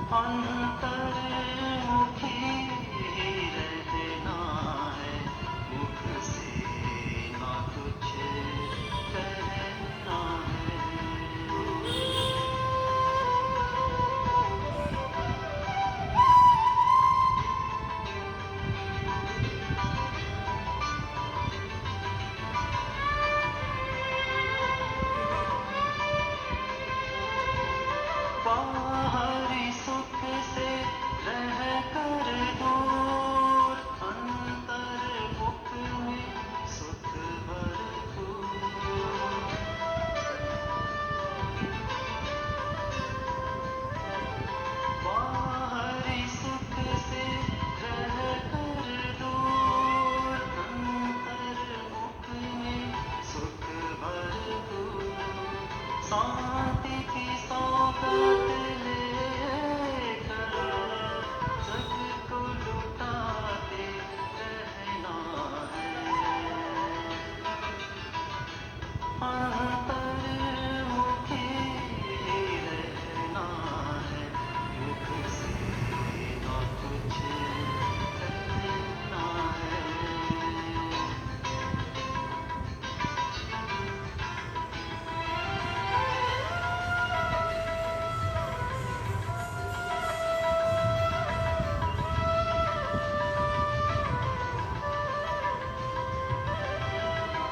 अंतर्मुखी रहना है, मुख से ना कुछ कहना है। बाहरी सुख से रह कर दूर, अंतर्मुख में सुख भरपूर। बाहरी सुख से रह कर दूर, अंतर्मुख में सुख भरपूर। शांति की सौगात लेकर जग को लुटाते रहना है। अंतर्मुखी रहना है, मुख से ना कुछ कहना है।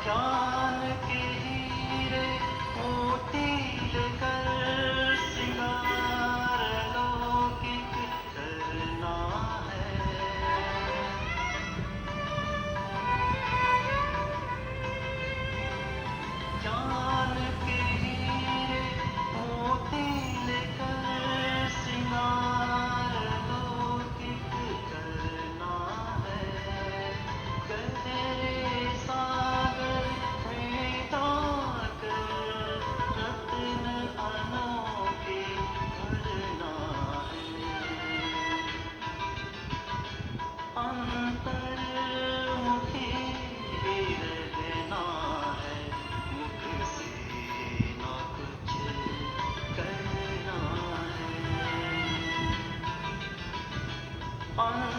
ज्ञान के हीरे मोती लेकर श्रृंगार लौकिक करना है। ज्ञान के हीरे मोती लेकर श्रृंगार लौकिक करना है। गहरे सागर में जाकर रत्न अनोखे भरना है। अंतर्मुखी रहना है, मुख से ना कुछ कहना है।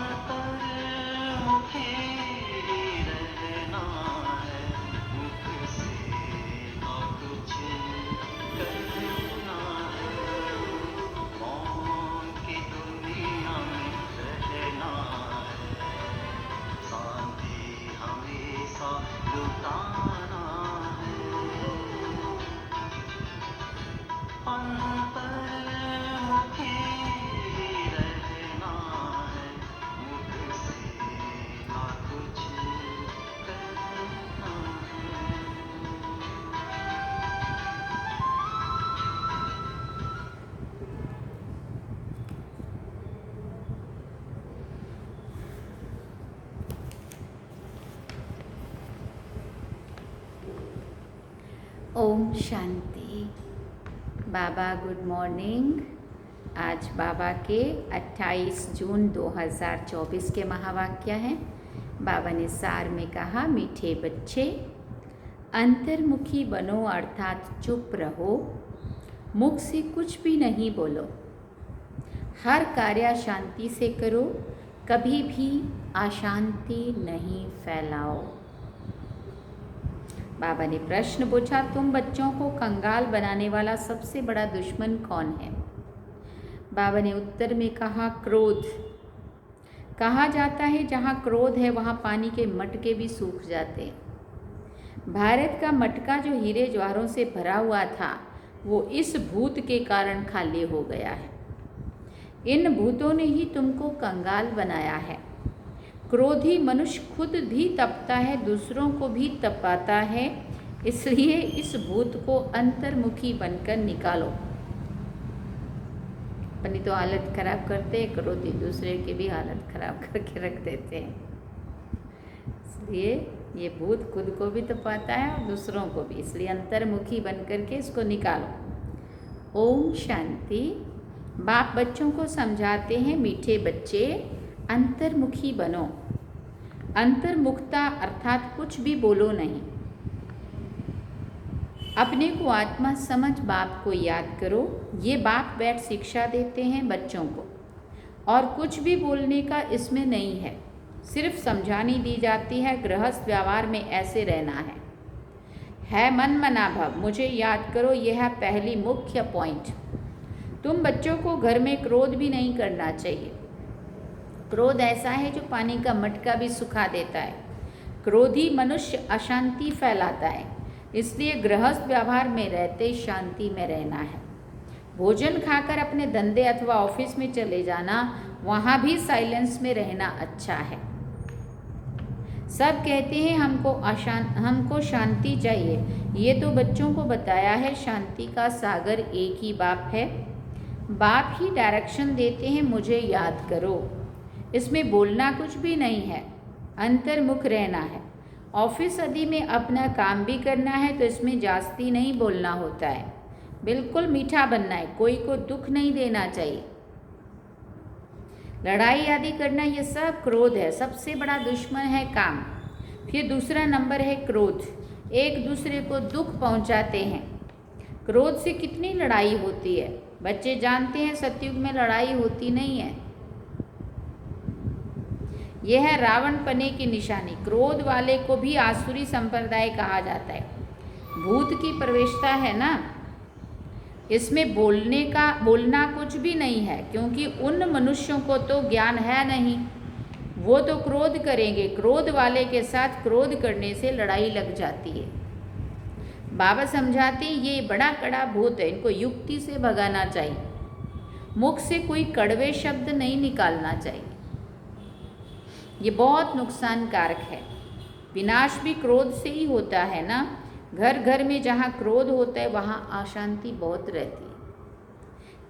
अंतर्मुखी रहना है, मुख से ना कुछ कहना है। मौन की दुनिया में रहना है, शांति हमेशा लुटाना है। अंतर्मुखी रहना है, मुख से ना कुछ कहना है। ओम शांति। बाबा गुड मॉर्निंग। आज बाबा के 28 जून 2024 के महावाक्य हैं। बाबा ने सार में कहा, मीठे बच्चे अंतर्मुखी बनो अर्थात चुप रहो, मुख से कुछ भी नहीं बोलो, हर कार्य शांति से करो, कभी भी अशांति नहीं फैलाओ। बाबा ने प्रश्न पूछा, तुम बच्चों को कंगाल बनाने वाला सबसे बड़ा दुश्मन कौन है? बाबा ने उत्तर में कहा, क्रोध। कहा जाता है जहाँ क्रोध है वहाँ पानी के मटके भी सूख जाते हैं। भारत का मटका जो हीरे जवाहरों से भरा हुआ था वो इस भूत के कारण खाली हो गया है। इन भूतों ने ही तुमको कंगाल बनाया है। क्रोधी मनुष्य खुद भी तपता है, दूसरों को भी तपाता है, इसलिए इस भूत को अंतर्मुखी बनकर निकालो। अपनी तो हालत खराब करते हैं, क्रोधी दूसरे की भी हालत खराब करके रख देते हैं। इसलिए ये भूत खुद को भी तपाता है और दूसरों को भी, इसलिए अंतर्मुखी बन करके इसको निकालो। ओम शांति। बाप बच्चों को समझाते हैं, मीठे बच्चे अंतर्मुखी बनो। अंतर्मुखता अर्थात कुछ भी बोलो नहीं, अपने को आत्मा समझ बाप को याद करो। ये बाप बैठ शिक्षा देते हैं बच्चों को। और कुछ भी बोलने का इसमें नहीं है, सिर्फ समझानी दी जाती है गृहस्थ व्यवहार में ऐसे रहना है मन मना भाव। मुझे याद करो, यह है पहली मुख्य पॉइंट। तुम बच्चों को घर में क्रोध भी नहीं करना चाहिए। क्रोध ऐसा है जो पानी का मटका भी सुखा देता है। क्रोधी मनुष्य अशांति फैलाता है, इसलिए गृहस्थ व्यवहार में रहते शांति में रहना है। भोजन खाकर अपने धंधे अथवा ऑफिस में चले जाना, वहाँ भी साइलेंस में रहना अच्छा है। सब कहते हैं हमको शांति चाहिए। ये तो बच्चों को बताया है, शांति का सागर एक ही बाप है। बाप ही डायरेक्शन देते हैं, मुझे याद करो। इसमें बोलना कुछ भी नहीं है, अंतर्मुख रहना है। ऑफिस आदि में अपना काम भी करना है तो इसमें जास्ती नहीं बोलना होता है, बिल्कुल मीठा बनना है, कोई को दुख नहीं देना चाहिए। लड़ाई आदि करना ये सब क्रोध है। सबसे बड़ा दुश्मन है काम। फिर दूसरा नंबर है क्रोध, एक दूसरे को दुख पहुंचाते हैं। क्रोध से कितनी लड़ाई होती है, बच्चे जानते हैं सतयुग में लड़ाई होती नहीं है। यह है रावण पने की निशानी। क्रोध वाले को भी आसुरी संप्रदाय कहा जाता है। भूत की प्रवेशता है ना, इसमें बोलना कुछ भी नहीं है, क्योंकि उन मनुष्यों को तो ज्ञान है नहीं, वो तो क्रोध करेंगे। क्रोध वाले के साथ क्रोध करने से लड़ाई लग जाती है। बाबा समझाते हैं ये बड़ा कड़ा भूत है, इनको युक्ति से भगाना चाहिए। मुख से कोई कड़वे शब्द नहीं निकालना चाहिए, ये बहुत नुकसानकारक है। विनाश भी क्रोध से ही होता है ना। घर घर में जहाँ क्रोध होता है वहाँ अशांति बहुत रहती है।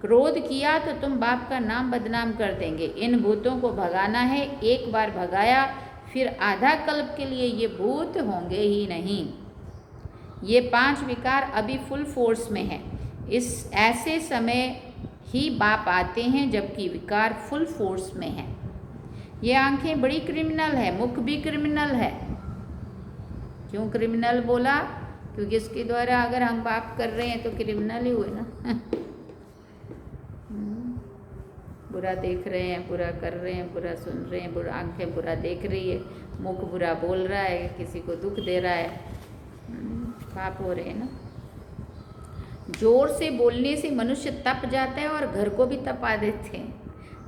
क्रोध किया तो तुम बाप का नाम बदनाम कर देंगे। इन भूतों को भगाना है, एक बार भगाया फिर आधा कल्प के लिए ये भूत होंगे ही नहीं। ये 5 विकार अभी फुल फोर्स में है। इस ऐसे समय ही बाप आते हैं जबकि विकार फुल फोर्स में है। ये आंखें बड़ी क्रिमिनल है, मुख भी क्रिमिनल है। क्यों क्रिमिनल बोला? क्योंकि इसके द्वारा अगर हम पाप कर रहे हैं तो क्रिमिनल ही हुए ना। बुरा देख रहे हैं, बुरा कर रहे हैं, बुरा सुन रहे हैं, बुरा आंखें बुरा देख रही है, मुख बुरा बोल रहा है, किसी को दुख दे रहा है, पाप हो रहे हैं ना। जोर से बोलने से मनुष्य तप जाता है और घर को भी तपा देते हैं।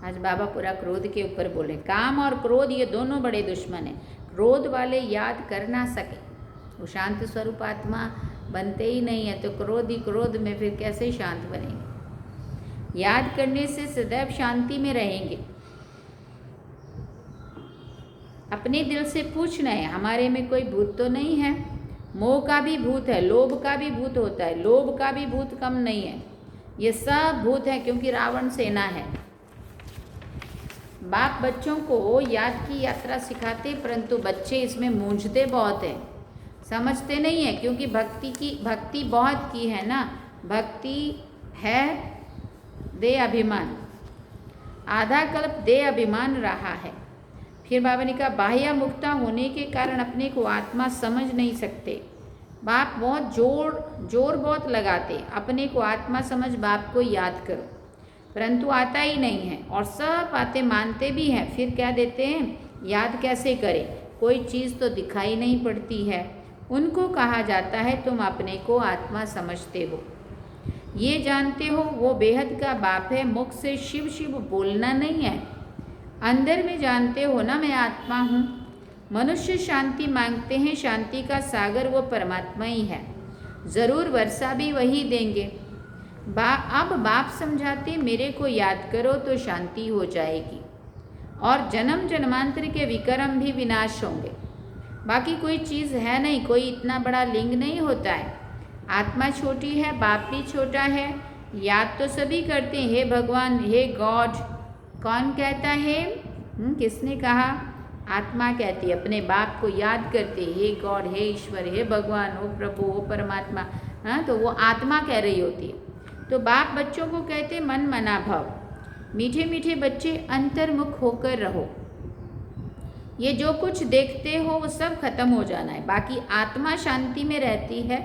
आज बाबा पूरा क्रोध के ऊपर बोले। काम और क्रोध ये दोनों बड़े दुश्मन हैं। क्रोध वाले याद कर ना सके, वो शांत स्वरूप आत्मा बनते ही नहीं है, तो क्रोध ही क्रोध में फिर कैसे शांत बनेंगे? याद करने से सदैव शांति में रहेंगे। अपने दिल से पूछना है, हमारे में कोई भूत तो नहीं है? मोह का भी भूत है, लोभ का भी भूत होता है, लोभ का भी भूत कम नहीं है। ये सब भूत है क्योंकि रावण सेना है। बाप बच्चों को याद की यात्रा सिखाते, परंतु बच्चे इसमें मूंझते बहुत हैं, समझते नहीं है। क्योंकि भक्ति बहुत की है ना। भक्ति है दे अभिमान, आधा कल्प दे अभिमान रहा है। फिर बाबा ने कहा बाह्य मुक्ता होने के कारण अपने को आत्मा समझ नहीं सकते। बाप बहुत जोर बहुत लगाते, अपने को आत्मा समझ बाप को याद करो, परंतु आता ही नहीं है। और सब बातें मानते भी हैं, फिर क्या देते हैं, याद कैसे करें? कोई चीज़ तो दिखाई नहीं पड़ती है। उनको कहा जाता है तुम अपने को आत्मा समझते हो, ये जानते हो वो बेहद का बाप है। मुख से शिव शिव बोलना नहीं है, अंदर में जानते हो ना मैं आत्मा हूँ। मनुष्य शांति मांगते हैं, शांति का सागर वो परमात्मा ही है, ज़रूर वर्षा भी वही देंगे। अब बाप समझाते मेरे को याद करो तो शांति हो जाएगी और जन्म जन्मांतर के विक्रम भी विनाश होंगे। बाकी कोई चीज़ है नहीं, कोई इतना बड़ा लिंग नहीं होता है। आत्मा छोटी है, बाप भी छोटा है। याद तो सभी करते हैं, हे भगवान, हे गॉड। कौन कहता है? किसने कहा? आत्मा कहती है, अपने बाप को याद करते, हे गॉड, हे ईश्वर, हे भगवान, हो प्रभु, हो परमात्मा। हाँ, तो वो आत्मा कह रही होती है। तो बाप बच्चों को कहते मन मना भाव, मीठे मीठे बच्चे अंतर्मुख होकर रहो। ये जो कुछ देखते हो वो सब खत्म हो जाना है। बाकी आत्मा शांति में रहती है,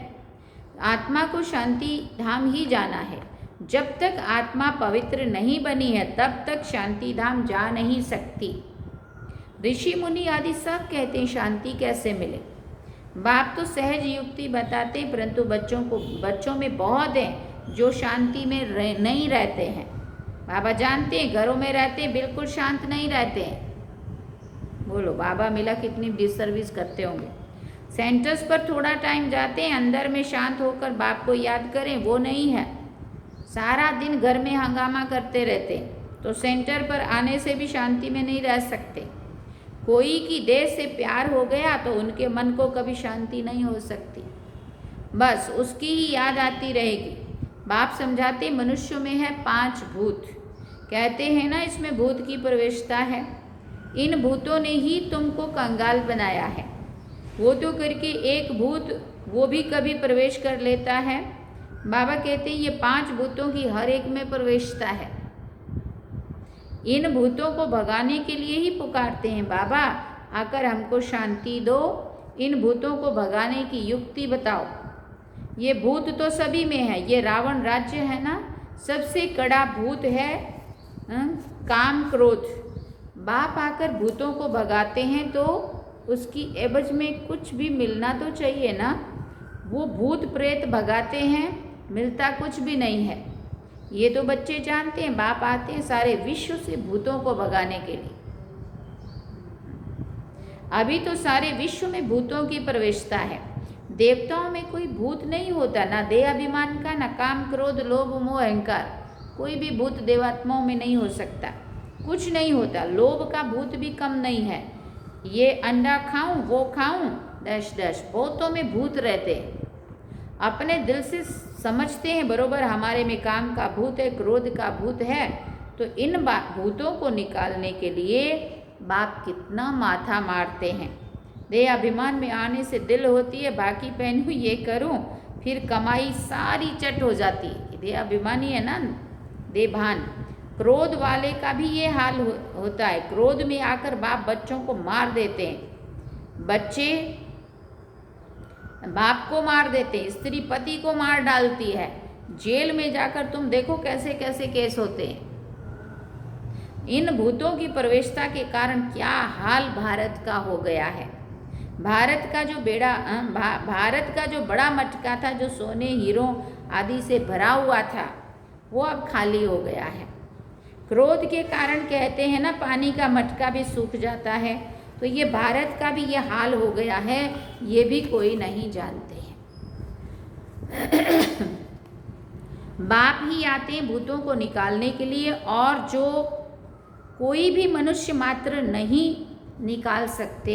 आत्मा को शांति धाम ही जाना है। जब तक आत्मा पवित्र नहीं बनी है तब तक शांति धाम जा नहीं सकती। ऋषि मुनि आदि सब कहते हैं शांति कैसे मिले। बाप तो सहज युक्ति बताते हैं, परंतु बच्चों में बहुत हैं जो शांति में नहीं रहते हैं। बाबा जानते हैं घरों में रहते हैं बिल्कुल शांत नहीं रहते हैं। बोलो बाबा मिला कितनी डिसर्विस करते होंगे। सेंटर्स पर थोड़ा टाइम जाते हैं, अंदर में शांत होकर बाप को याद करें, वो नहीं है। सारा दिन घर में हंगामा करते रहते हैं, तो सेंटर पर आने से भी शांति में नहीं रह सकते। कोई की देह से प्यार हो गया तो उनके मन को कभी शांति नहीं हो सकती, बस उसकी ही याद आती रहेगी। बाप समझाते मनुष्यों में है 5 भूत, कहते हैं ना इसमें भूत की प्रवेशता है। इन भूतों ने ही तुमको कंगाल बनाया है। वो तो करके एक भूत वो भी कभी प्रवेश कर लेता है। बाबा कहते हैं ये 5 भूतों की हर एक में प्रवेशता है। इन भूतों को भगाने के लिए ही पुकारते हैं, बाबा आकर हमको शांति दो, इन भूतों को भगाने की युक्ति बताओ। ये भूत तो सभी में है, ये रावण राज्य है ना, सबसे कड़ा भूत है काम क्रोध। बाप आकर भूतों को भगाते हैं तो उसकी एवज में कुछ भी मिलना तो चाहिए ना। वो भूत प्रेत भगाते हैं, मिलता कुछ भी नहीं है। ये तो बच्चे जानते हैं, बाप आते हैं सारे विश्व से भूतों को भगाने के लिए। अभी तो सारे विश्व में भूतों की प्रवेशता है। देवताओं में कोई भूत नहीं होता, ना देह अभिमान का, ना काम क्रोध लोभ मोह अहंकार, कोई भी भूत देवात्माओं में नहीं हो सकता। कुछ नहीं होता, लोभ का भूत भी कम नहीं है। ये अंडा खाऊं वो खाऊं डैश डैश, बहुतों में भूत रहते हैं। अपने दिल से समझते हैं बरोबर हमारे में काम का भूत है, क्रोध का भूत है। तो इन भूतों को निकालने के लिए बाप कितना माथा मारते हैं। देह अभिमान में आने से दिल होती है बाकी पहनूं ये करूं, फिर कमाई सारी चट हो जाती है। देह अभिमानी है ना, देभान। क्रोध वाले का भी ये हाल होता है। क्रोध में आकर बाप बच्चों को मार देते हैं, बच्चे बाप को मार देते हैं, स्त्री पति को मार डालती है। जेल में जाकर तुम देखो कैसे कैसे केस होते हैं। इन भूतों की प्रवेशता के कारण क्या हाल भारत का हो गया है। भारत का जो बड़ा मटका था, जो सोने हीरों आदि से भरा हुआ था, वो अब खाली हो गया है। क्रोध के कारण कहते हैं ना पानी का मटका भी सूख जाता है, तो ये भारत का भी ये हाल हो गया है, ये भी कोई नहीं जानते हैं। बाप ही आते हैं भूतों को निकालने के लिए, और जो कोई भी मनुष्य मात्र नहीं निकाल सकते।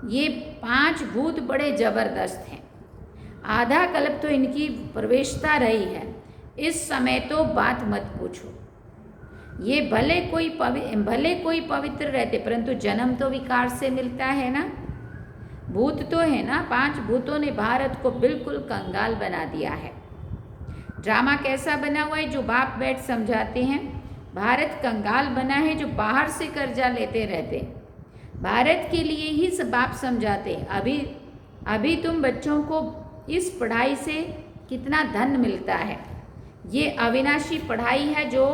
ये 5 भूत बड़े जबरदस्त हैं। आधा कल्प तो इनकी प्रवेशता रही है, इस समय तो बात मत पूछो। ये भले कोई पवित्र रहते, परंतु जन्म तो विकार से मिलता है ना। भूत तो है ना, 5 भूतों ने भारत को बिल्कुल कंगाल बना दिया है। ड्रामा कैसा बना हुआ है जो बाप बैठ समझाते हैं। भारत कंगाल बना है जो बाहर से कर्जा लेते रहते। भारत के लिए ही बाप समझाते हैं। अभी तुम बच्चों को इस पढ़ाई से कितना धन मिलता है। ये अविनाशी पढ़ाई है जो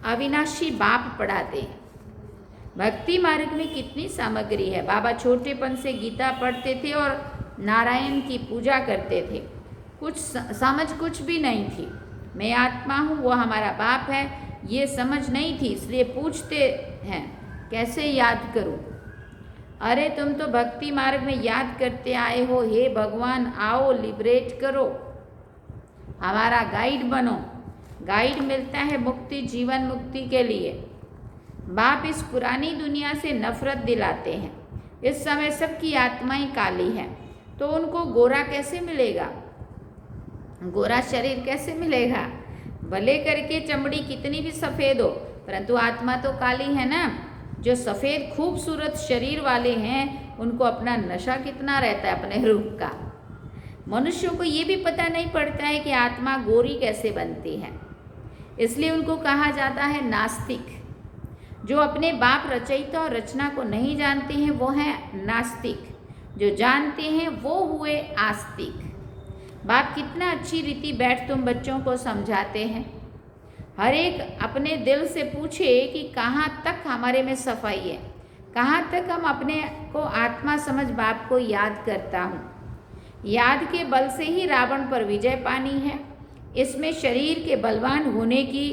अविनाशी बाप पढ़ाते हैं। भक्ति मार्ग में कितनी सामग्री है। बाबा छोटेपन से गीता पढ़ते थे और नारायण की पूजा करते थे। कुछ समझ कुछ भी नहीं थी। मैं आत्मा हूँ, वो हमारा बाप है, ये समझ नहीं थी, इसलिए पूछते हैं कैसे याद करूँ। अरे तुम तो भक्ति मार्ग में याद करते आए हो, हे भगवान आओ लिबरेट करो, हमारा गाइड बनो। गाइड मिलता है मुक्ति, जीवन मुक्ति के लिए। बाप इस पुरानी दुनिया से नफरत दिलाते हैं। इस समय सबकी आत्माएं काली हैं, तो उनको गोरा कैसे मिलेगा, गोरा शरीर कैसे मिलेगा। भले करके चमड़ी कितनी भी सफ़ेद हो, परंतु आत्मा तो काली है ना। जो सफ़ेद खूबसूरत शरीर वाले हैं उनको अपना नशा कितना रहता है अपने रूप का। मनुष्यों को ये भी पता नहीं पड़ता है कि आत्मा गोरी कैसे बनती है, इसलिए उनको कहा जाता है नास्तिक। जो अपने बाप रचयिता और रचना को नहीं जानते हैं वो हैं नास्तिक, जो जानते हैं वो हुए आस्तिक। बाप कितना अच्छी रीति बैठ तुम बच्चों को समझाते हैं। हर एक अपने दिल से पूछे कि कहाँ तक हमारे में सफाई है, कहाँ तक हम अपने को आत्मा समझ बाप को याद करता हूँ। याद के बल से ही रावण पर विजय पानी है, इसमें शरीर के बलवान होने की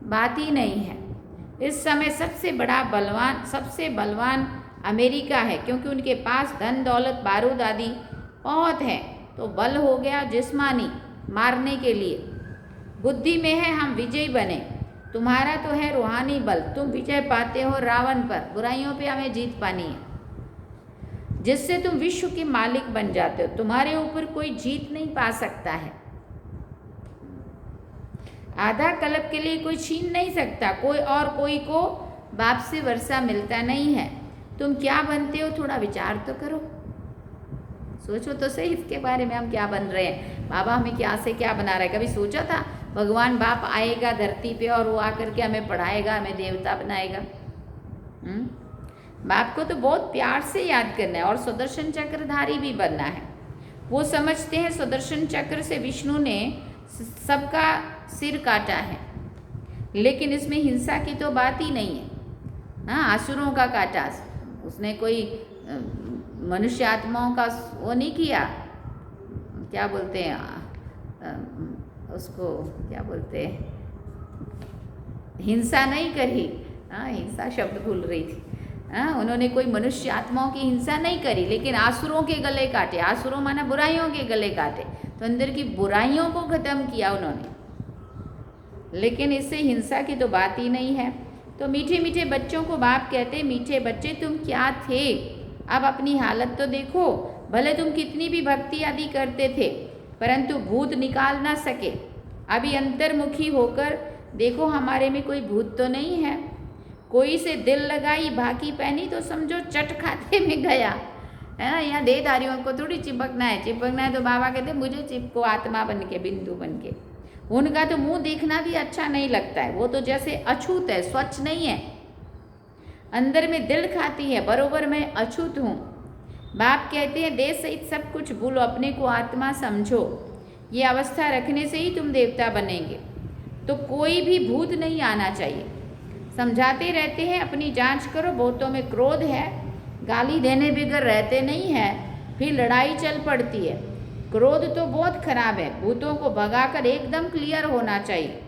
बात ही नहीं है। इस समय सबसे बलवान अमेरिका है, क्योंकि उनके पास धन दौलत बारूद आदि बहुत है। तो बल हो गया जिस्मानी मारने के लिए, बुद्धि में है हम विजयी बने। तुम्हारा तो है रूहानी बल, तुम विजय पाते हो रावण पर, बुराइयों पे हमें जीत पानी है, जिससे तुम विश्व के मालिक बन जाते हो। तुम्हारे ऊपर कोई जीत नहीं पा सकता है, आधा कल्प के लिए कोई छीन नहीं सकता, कोई को बाप से वर्षा मिलता नहीं है। तुम क्या बनते हो थोड़ा विचार तो करो, सोचो तो सही इसके बारे में, हम क्या बन रहे हैं, बाबा हमें क्या से क्या बना रहा है। कभी सोचा था भगवान बाप आएगा धरती पे और वो आकर के हमें पढ़ाएगा, हमें देवता बनाएगा? बाप को तो बहुत प्यार से याद करना है और सुदर्शन चक्रधारी भी बनना है। वो समझते हैं सुदर्शन चक्र से विष्णु ने सबका सिर काटा है, लेकिन इसमें हिंसा की तो बात ही नहीं है। हाँ, आसुरों का काटा, उसने कोई मनुष्य आत्माओं का वो नहीं किया, क्या बोलते हैं उसको, क्या बोलते हैं, हिंसा नहीं करी। हाँ, हिंसा शब्द भूल रही थी। हाँ, उन्होंने कोई मनुष्य आत्माओं की हिंसा नहीं करी, लेकिन आसुरों के गले काटे। आसुरों माना बुराइयों के गले काटे, तो अंदर की बुराइयों को खत्म किया उन्होंने, लेकिन इससे हिंसा की तो बात ही नहीं है। तो मीठे मीठे बच्चों को बाप कहते, मीठे बच्चे तुम क्या थे, अब अपनी हालत तो देखो। भले तुम कितनी भी भक्ति आदि करते थे, परंतु भूत निकाल ना सके। अभी अंतर्मुखी होकर देखो, हमारे में कोई भूत तो नहीं है। कोई से दिल लगाई भाकी पहनी तो समझो चट खाते में गया, है ना। यहाँ देहधारियों को थोड़ी चिपकना है, चिपकना है तो बाबा कहते मुझे चिपको आत्मा बन के, बिंदु बन के। उनका तो मुंह देखना भी अच्छा नहीं लगता है, वो तो जैसे अछूत है, स्वच्छ नहीं है। अंदर में दिल खाती है, बरोबर मैं अछूत हूँ। बाप कहते हैं देह सहित सब कुछ भूलो, अपने को आत्मा समझो। ये अवस्था रखने से ही तुम देवता बनेंगे। तो कोई भी भूत नहीं आना चाहिए। समझाते रहते हैं अपनी जांच करो, बहुतों में क्रोध है, गाली देने बगैर रहते नहीं है, फिर लड़ाई चल पड़ती है। क्रोध तो बहुत खराब है, भूतों को भगाकर एकदम क्लियर होना चाहिए।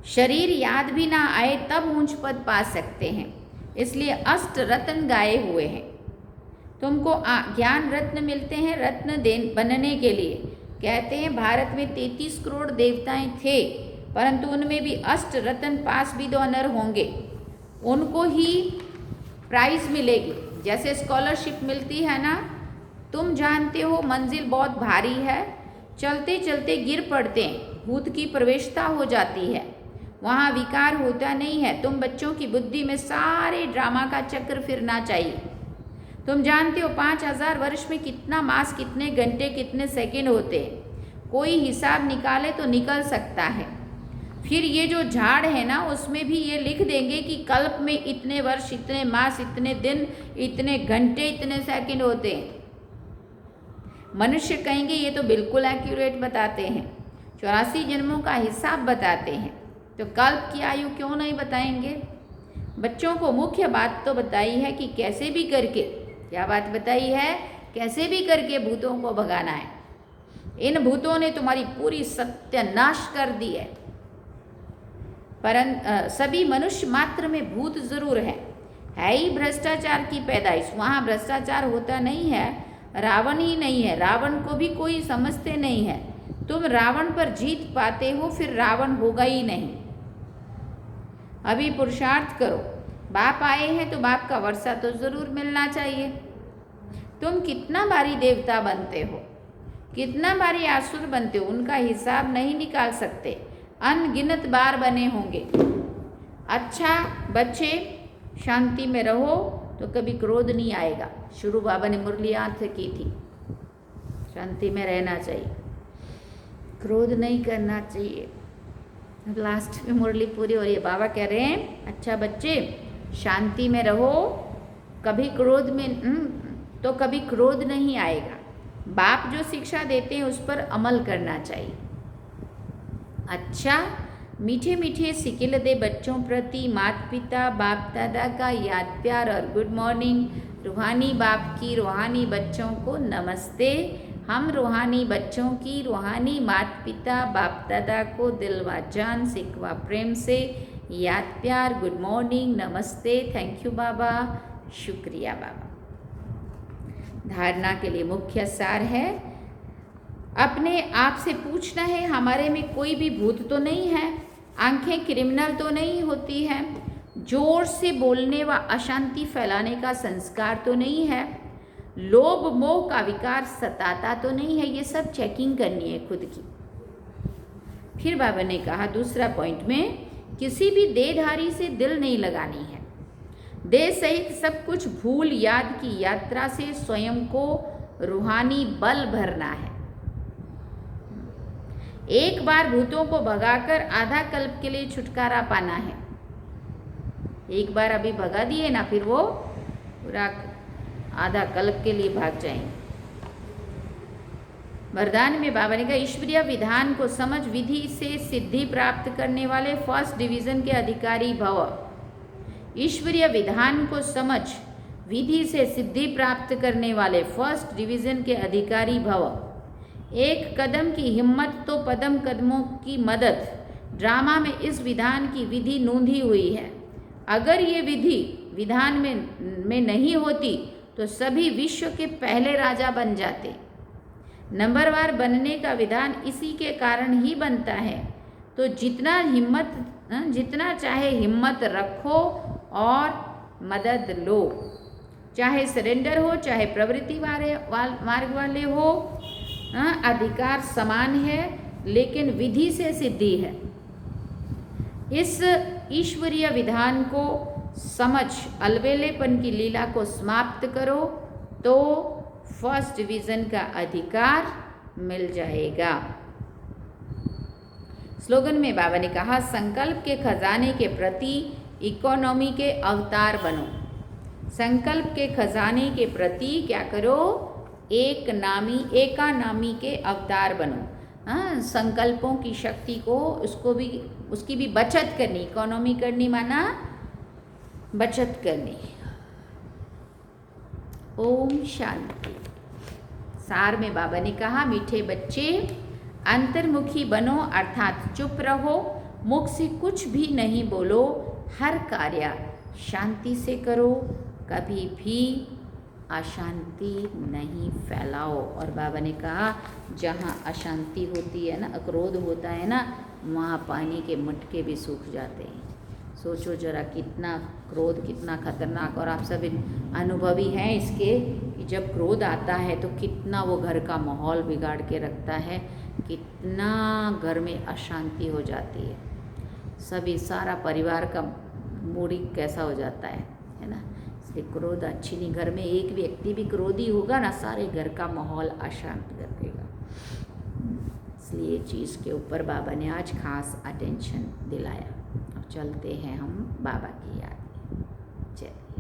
शरीर याद भी ना आए तब ऊंच पद पा सकते हैं, इसलिए अष्ट रत्न गाए हुए हैं। तुमको ज्ञान रत्न मिलते हैं रत्न बनने के लिए। कहते हैं भारत में 33 करोड़ देवताएं थे, परंतु उनमें भी अष्ट रत्न पास भी 2 ऑनर होंगे, उनको ही प्राइज मिलेगी। जैसे स्कॉलरशिप मिलती है ना, तुम जानते हो मंजिल बहुत भारी है, चलते चलते गिर पड़ते हैं, भूत की प्रवेशता हो जाती है, वहाँ विकार होता नहीं है। तुम बच्चों की बुद्धि में सारे ड्रामा का चक्र फिरना चाहिए। तुम जानते हो 5000 वर्ष में कितना मास, कितने घंटे, कितने सेकंड होते हैं, कोई हिसाब निकाले तो निकल सकता है। फिर ये जो झाड़ है ना, उसमें भी ये लिख देंगे कि कल्प में इतने वर्ष, इतने मास, इतने दिन, इतने घंटे, इतने सेकंड होते हैं। मनुष्य कहेंगे ये तो बिल्कुल एक्यूरेट बताते हैं, 84 जन्मों का हिसाब बताते हैं, तो कल्प की आयु क्यों नहीं बताएंगे। बच्चों को मुख्य बात तो बताई है कि कैसे भी करके, क्या बात बताई है, कैसे भी करके भूतों को भगाना है। इन भूतों ने तुम्हारी पूरी सत्यानाश कर दी है। सभी मनुष्य मात्र में भूत जरूर है ही भ्रष्टाचार की पैदाइश। वहाँ भ्रष्टाचार होता नहीं है, रावण ही नहीं है, रावण को भी कोई समझते नहीं है। तुम रावण पर जीत पाते हो, फिर रावण होगा ही नहीं। अभी पुरुषार्थ करो, बाप आए हैं तो बाप का वर्षा तो जरूर मिलना चाहिए। तुम कितना बारी देवता बनते हो, कितना बारी आसुर बनते हो, उनका हिसाब नहीं निकाल सकते, अनगिनत बार बने होंगे। अच्छा बच्चे, शांति में रहो तो कभी क्रोध नहीं आएगा। शुरू बाबा ने मुरली अर्थ की थी, शांति में रहना चाहिए, क्रोध नहीं करना चाहिए। लास्ट में मुरली पूरी हो रही है, बाबा कह रहे हैं अच्छा बच्चे शांति में रहो, कभी क्रोध में तो कभी क्रोध नहीं आएगा। बाप जो शिक्षा देते हैं उस पर अमल करना चाहिए। अच्छा, मीठे मीठे सिकिल दे बच्चों प्रति माता पिता बाप दादा का याद प्यार और गुड मॉर्निंग। रूहानी बाप की रूहानी बच्चों को नमस्ते। हम रूहानी बच्चों की रूहानी माता पिता बाप दादा को दिल व जान सिकवा प्रेम से याद प्यार गुड मॉर्निंग नमस्ते। थैंक यू बाबा, शुक्रिया बाबा। धारणा के लिए मुख्य सार है, अपने आप से पूछना है हमारे में कोई भी भूत तो नहीं है, आंखें क्रिमिनल तो नहीं होती हैं, जोर से बोलने व अशांति फैलाने का संस्कार तो नहीं है, लोभ मोह का विकार सताता तो नहीं है। ये सब चेकिंग करनी है खुद की। फिर बाबा ने कहा दूसरा पॉइंट में, किसी भी देहधारी से दिल नहीं लगानी है। देह सहित सब कुछ भूल याद की यात्रा से स्वयं को रूहानी बल भरना है। एक बार भूतों को भगाकर आधा कल्प के लिए छुटकारा पाना है। एक बार अभी भगा दिए ना, फिर वो पूरा आधा कल्प के लिए भाग जाएंगे। वरदान में बाबा ने कहा, ईश्वरीय विधान को समझ विधि से सिद्धि प्राप्त करने वाले फर्स्ट डिवीजन के अधिकारी भव। ईश्वरीय विधान को समझ विधि से सिद्धि प्राप्त करने वाले फर्स्ट डिवीजन के अधिकारी भव। एक कदम की हिम्मत तो पदम कदमों की मदद। ड्रामा में इस विधान की विधि नूंधी हुई है। अगर ये विधि विधान में नहीं होती तो सभी विश्व के पहले राजा बन जाते। नंबरवार बनने का विधान इसी के कारण ही बनता है। तो जितना चाहे हिम्मत रखो और मदद लो। चाहे सरेंडर हो, चाहे प्रवृत्ति मार्ग वाले हो, अधिकार समान है, लेकिन विधि से सिद्धि है। इस ईश्वरीय विधान को समझ अलवेलेपन की लीला को समाप्त करो तो फर्स्ट डिवीजन का अधिकार मिल जाएगा। स्लोगन में बाबा ने कहा, संकल्प के खजाने के प्रति इकोनॉमी के अवतार बनो। संकल्प के खजाने के प्रति क्या करो? एकानामी के अवतार बनो। हाँ, संकल्पों की शक्ति को उसकी भी बचत करनी। इकोनॉमी करनी माना बचत करनी। ओम शांति। सार में बाबा ने कहा, मीठे बच्चे अंतर्मुखी बनो, अर्थात चुप रहो, मुख से कुछ भी नहीं बोलो, हर कार्य शांति से करो, कभी भी अशांति नहीं फैलाओ। और बाबा ने कहा, जहाँ अशांति होती है ना, क्रोध होता है ना, वहाँ पानी के मटके भी सूख जाते हैं। सोचो जरा कितना क्रोध कितना खतरनाक। और आप सब अनुभवी हैं इसके कि जब क्रोध आता है तो कितना वो घर का माहौल बिगाड़ के रखता है, कितना घर में अशांति हो जाती है। सभी सारा परिवार का मूड कैसा हो जाता है ना। इसलिए क्रोध अच्छी नहीं। घर में एक व्यक्ति भी क्रोधी होगा ना, सारे घर का माहौल अशांत कर देगा। इसलिए चीज़ के ऊपर बाबा ने आज खास अटेंशन दिलाया। अब चलते हैं हम बाबा की याद में। चलिए।